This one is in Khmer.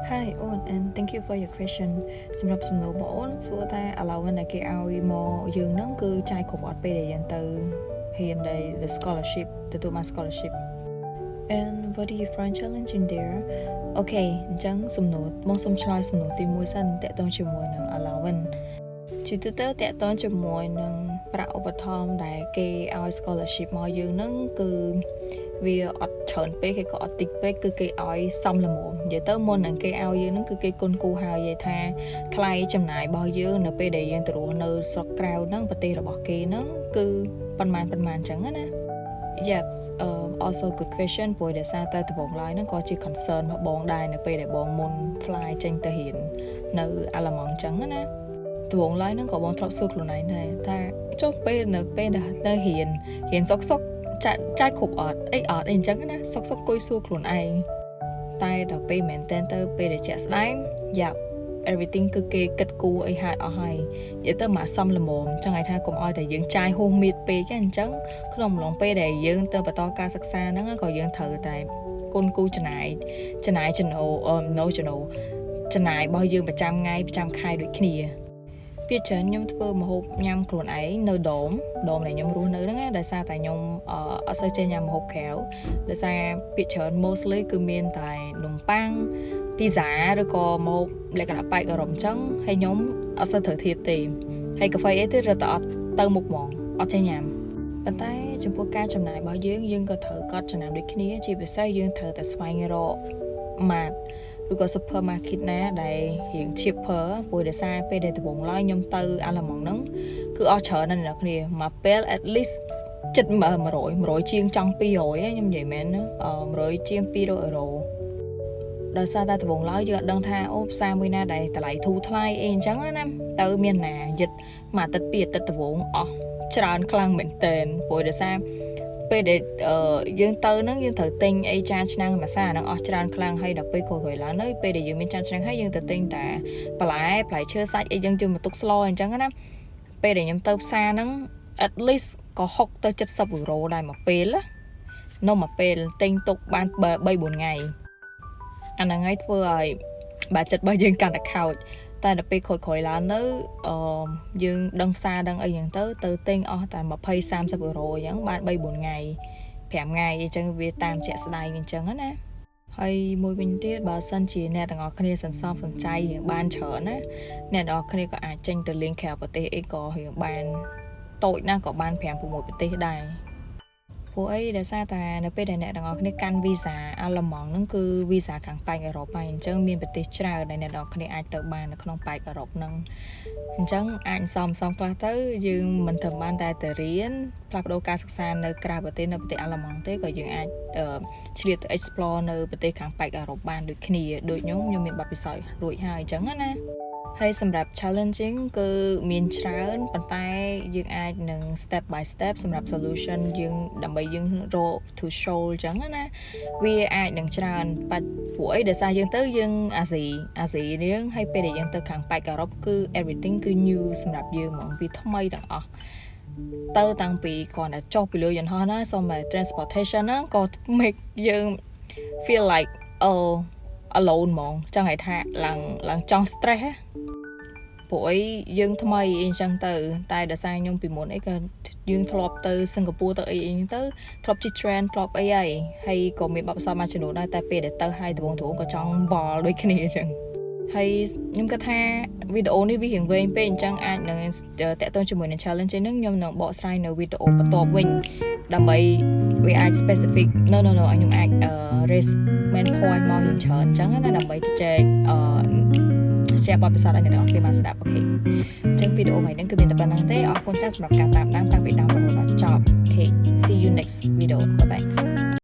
Hi all and thank you for your question សម្រាប់សំណួរបងអូនសួរថា allowance ដែលគេឲ្យមកយើងហ្នឹងគឺចាយគ្រប់អត់ពេលដែលយើងទៅរៀនដែល the scholarship ទទួលបាន scholarship and what do you find challenging there okay អញ្ចឹងសំណួរមកសុំឆ្លើយសំណួរទី1សិនតកតងជាមួយនឹង allowance ជាទូទៅតកតងជាមួយនឹងប្រាក់ឧបត្ថម្ភដែលគេឲ្យ scholarship មកយើងហ្នឹងគឺវាអត់ច្រើនពេកគេក៏អត់តិចពេកគឺគេឲ្យសមល្មមនិយាយទៅមុននឹងគេឲ្យយើងហ្នឹងគឺគេគុណគូហើយនិយាយថាថ្លៃចំណាយរបស់យើងនៅពេលដែលយើងទៅរស់នៅស្រុកក្រៅហ្នឹងប្រទេសរបស់គេហ្នឹងគឺប៉ុន្មានអញ្ចឹងណាYes also good question ព្រោះដោយសារតែដំបូងឡើយហ្នឹងក៏ជា concern របស់បងដែរនៅពេលដែលបងមុន fly ចេញទៅរៀននៅអាល្លឺម៉ង់អញ្ចឹងណាដំបូងឡើយហ្នឹងក៏បងធ្លាប់សួរខ្លួនឯងដែរថាចុះពេលដែលទៅរៀនសុកចាយគ្រប់អត់អីអញ្ចឹងណាសុកគួយសួរខ្លួនឯងតែដល់ពេលមែនតើទៅពេលដែលជាក់ស្ដែងយ៉ា everything គឺគេគិតគូរអីហើយអស់ហើយនិយាយទៅមកសំល្មមចឹងឲ្យថាកុំឲ្យតែយើងចាយហួសមៀតពេកអញ្ចឹងក្នុងអំឡុងពេលដែលយើងទៅបន្តការសិក្សាហ្នឹងក៏យើងត្រូវតែគុណគូចំណាយចំណូលចំណាយរបស់យើងប្រចាំថ្ងៃប្រចាំខែដូចគ្នាពីច្រើនខ្ញុំធ្វើម្ហូបញ៉ាំខ្លួនឯងនៅដុំដែលខ្ញុំរស់នៅហ្នឹងដោយសារតែខ្ញុំអត់សូវចេះញ៉ាំម្ហូបក្រៅដោយសារពីច្រើន mostly គឺមានតែនំប៉័ងពីហ្សាឬក៏ម្ហូបលក្ខណៈប៉ែកអឺរ៉ុបអញ្ចឹងហើយខ្ញុំអត់សូវត្រូវធៀបទេហើយកាហ្វេអីទៀតរត់តែអត់ទៅមុខហ្មងអត់ចេះញ៉ាំប៉ុន្តែចំពោះការចំណាយរបស់យើងក៏ត្រូវកត់ចំណាំដូចគ្នាជាពិសេសយើងត្រូវតែស្វែងរកម៉ាតឬក៏ supermarket ណាដែលរៀង cheaper ព្រោះដោយសារពេលដែលដំបូងឡើយខ្ញុំទៅអាល្លឺម៉ង់ហ្នឹងគឺអស់ច្រើនណាស់អ្នកគ្នាមួយពេល at least ចិត្ត100ជាងចង់200ខ្ញុំនិយាយមែន100ជាង200អឺរ៉ូដោយសារតែដំបូងឡើយយើងអត់ដឹងថាអូផ្សារមួយណាដែលតម្លៃធូរថ្លៃអីអញ្ចឹងណាទៅមានណាយិតមួយអាទិត្យពីរអាទិត្យដំបូងអស់ច្រើនខ្លាំងមែនទែនព្រោះដោយសារពេលដែលយើងទៅហ្នឹងយើងត្រូវទិញអីចានឆ្នាំងមួយសាហ្នឹងអស់ច្រើនខ្លាំងហើយដល់ពេលក្រោយឡើងនៅពេលដែលយើងមានចានឆ្នាំងហើយយើងទៅទិញតែបន្លែឈើសាច់អីយើងយកមកទុកស្លអញ្ចឹងណាពេលដែលខ្ញុំទៅផ្សារហ្នឹង at least ក៏60ទៅ70អឺរ៉ូដែរមួយពេលណាមួយពេលទិញទុកបាន3-4ថ្ងៃអាហ្នឹងហើយធ្វើឲ្យបាច់ចិត្តរបស់យើងកាន់តែខូចតែដល់ពេលក្រោយឡើងទៅយើងដឹងផ្សារដឹងអីយ៉ាងទៅទិញអស់តែ20-30អឺរ៉ូអញ្ចឹងបាន3-4ថ្ងៃ5ថ្ងៃអញ្ចឹងវាតាមជាក់ស្ដែងអញ្ចឹងណាហើយមួយវិញទៀតបើសិនជាអ្នកទាំងអស់គ្នាសន្សំសំចៃរៀងបានច្រើនណាអ្នកទាំងអស់គ្នាក៏អាចចេញទៅលេងក្រៅប្រទេសអីក៏រៀងបានតូចណាស់ក៏បាន5-6ប្រទេសដែរព្រោះអីដោយសារតែនៅពេលដែលអ្នកទាំងអស់គ្នាកាន់វីសាអាល្លឺម៉ង់ហ្នឹងគឺវីសាខាងប៉ែកអឺរ៉ុបហើយអញ្ចឹងមានប្រទេសច្រើនដែលអ្នកទាំងអស់គ្នាអាចទៅបាននៅក្នុងប៉ែកអឺរ៉ុបហ្នឹងអញ្ចឹងអាចសំខ្លះទៅយើងមិនត្រឹមបានតែទៅរៀនផ្លាស់ប្ដូរការសិក្សានៅក្រៅប្រទេសនៅប្រទេសអាល្លឺម៉ង់ទេក៏យើងអាចឆ្លៀតទៅ explore នៅប្រទេសខាងប៉ែកអឺរ៉ុបបានដូចគ្នាដូចខ្ញុំមានបទពិសោធន៍រួចហើយអញ្ចឹងណាហើយសម្រាប់ challenging គឺមានច្រើនប៉ុន្តែយើងអាចនឹង step by step សម្រាប់ solution យើងដើម្បីយើងរក to show អញ្ចឹងណាវាអាចនឹងច្រើនបាច់ព្រោះអីដោយសារយើងទៅយើងអាស៊ីយើងហើយពេលដែលយើងទៅខាងប៉ែកអឺរ៉ុបគឺ everything គឺ new សម្រាប់យើងហ្មងវាថ្មីទាំងអស់ទៅតាំងពីគ្រាន់តែចុះពីលើយន្តហោះណាសូម្បី transportation ណាក៏ make យើង feel like alone ហ្មងចង់ឲ្យថាឡើងចង់ stress ហ៎ព្រោះអីយើងថ្មីអីអញ្ចឹងទៅតែដោយសារខ្ញុំពីមុនអីក៏យើងធ្លាប់ទៅសិង្ហបុរីទៅអីទៅធ្លាប់ជិះ train ធ្លាប់អីហើយក៏មានបទពិសោធន៍មួយចំនួនដែរតែពេលដែលទៅហើយដំបូងក៏ចង់វល់ដូចគ្នាអញ្ចឹងហើយខ្ញុំគិតថាវីដេអូនេះវារៀងវែងពេកអញ្ចឹងអាចនឹងតាក់ទងជាមួយនឹង challenge នេះខ្ញុំនឹងបកស្រាយនៅវីដេអូបន្ទាប់វិញដើម្បីវាអាច specific no ខ្ញុំអាច raise main point មករៀងច្រើនអញ្ចឹងណាដើម្បីជជែកshare បទពិសោធន៍ឲ្យអ្នកទាំងអស់គ្នាបានស្ដាប់អូខេអញ្ចឹងវីដេអូនេះគឺមានតែប៉ុណ្្នឹងទេអរគុណចាស់សម្រាប់ការតាមដានតាំងពីដើមរហូតដល់ចប់អូខេ see you next video bye bye